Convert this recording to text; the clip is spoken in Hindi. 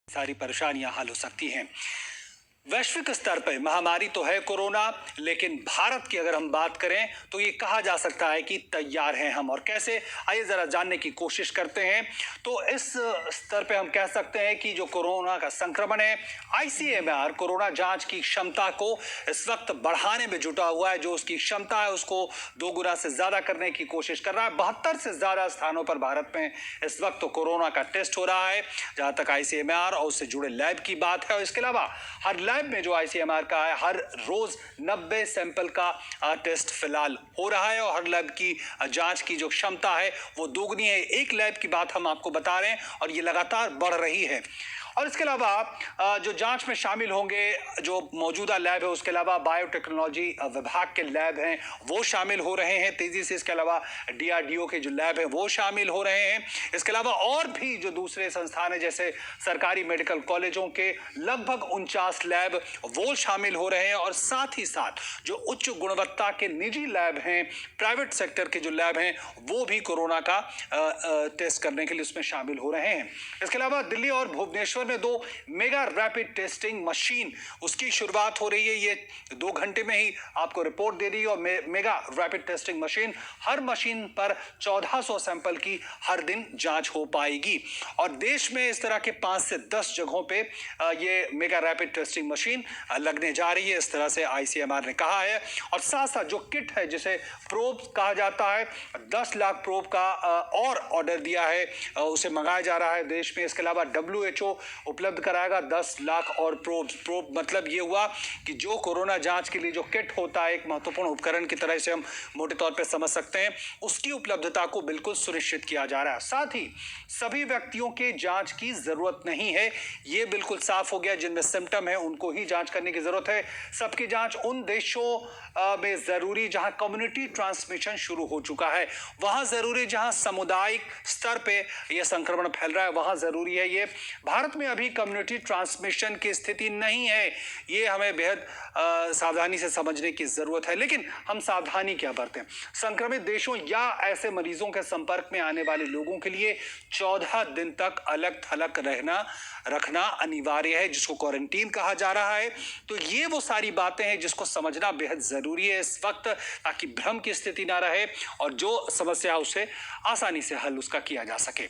सारी परेशानियां हल हो सकती हैं। वैश्विक स्तर पर महामारी तो है कोरोना, लेकिन भारत की अगर हम बात करें तो ये कहा जा सकता है कि तैयार हैं हम। और कैसे, आइए जरा जानने की कोशिश करते हैं। तो इस स्तर पे हम कह सकते हैं कि जो कोरोना का संक्रमण है, आईसीएमआर कोरोना जांच की क्षमता को इस वक्त बढ़ाने में जुटा हुआ है। जो उसकी क्षमता है उसको 2 गुना से ज्यादा करने की कोशिश कर रहा है। 72 से ज्यादा स्थानों पर भारत में इस वक्त तो कोरोना का टेस्ट हो रहा है, जहां तक आईसीएमआर और उससे जुड़े लैब की बात है। और इसके अलावा हर लैब में जो आईसीएमआर का है, हर रोज 90 सैंपल का टेस्ट फिलहाल हो रहा है। और हर लैब की जांच की जो क्षमता है वो दोगुनी है। एक लैब की बात हम आपको बता रहे हैं और ये लगातार बढ़ रही है। और इसके अलावा जो जांच में शामिल होंगे, जो मौजूदा लैब है, उसके अलावा बायोटेक्नोलॉजी विभाग के लैब हैं वो शामिल हो रहे हैं तेजी से। इसके अलावा डीआरडीओ के जो लैब है वो शामिल हो रहे हैं। इसके अलावा और भी जो दूसरे संस्थान है, जैसे सरकारी मेडिकल कॉलेजों के लगभग 49 लैब वो शामिल हो रहे हैं। और साथ ही साथ जो उच्च गुणवत्ता के निजी लैब हैं, प्राइवेट सेक्टर के जो लैब हैं, वो भी कोरोना का टेस्ट करने के लिए उसमें शामिल हो रहे हैं। इसके अलावा दिल्ली और भुवनेश्वर में 2 मेगा रैपिड टेस्टिंग मशीन उसकी शुरुआत हो रही है। ये 2 घंटे में ही आपको रिपोर्ट दे रही है। और मेगा रैपिड टेस्टिंग मशीन, हर मशीन पर 1400 सैंपल की हर दिन जांच हो पाएगी। और देश में इस तरह के 5 से 10 जगहों पे ये मेगा रैपिड टेस्टिंग मशीन लगने जा रही है, इस तरह से आईसीएमआर ने कहा है। और साथ साथ जो किट है, जिसे प्रोब कहा जाता है, 10 लाख प्रोब का और ऑर्डर दिया है, उसे मंगाया जा रहा है देश में। इसके अलावा WHO उपलब्ध कराएगा 10 लाख और प्रोब मतलब ये हुआ कि जो कोरोना जांच के लिए जो किट होता है, एक महत्वपूर्ण उपकरण की तरह से हम मोटे तौर पे समझ सकते हैं, उसकी उपलब्धता को बिल्कुल सुनिश्चित किया जा रहा है। साथ ही सभी व्यक्तियों के जांच की जरूरत नहीं है, ये बिल्कुल साफ हो गया। जिनमें सिम्टम है उनको ही जांच करने की जरूरत है। सबकी जांच उन देशों में जरूरी जहां कम्युनिटी ट्रांसमिशन शुरू हो चुका है, वहां जरूरी, जहां सामुदायिक स्तर पे यह संक्रमण फैल रहा है वहां जरूरी है। ये भारत में अभी कम्युनिटी ट्रांसमिशन की स्थिति नहीं है, ये हमें बेहद सावधानी से समझने की जरूरत है। लेकिन हम सावधानी क्या बरतें? संक्रमित देशों या ऐसे मरीजों के संपर्क में आने वाले लोगों के लिए 14 दिन तक अलग थलग रखना अनिवार्य है, जिसको क्वारंटीन कहा जा रहा है। तो ये वो सारी बातें हैं जिसको समझना बेहद जरूरी है इस वक्त, ताकि भ्रम की स्थिति ना रहे और जो समस्या उसे आसानी से हल उसका किया जा सके।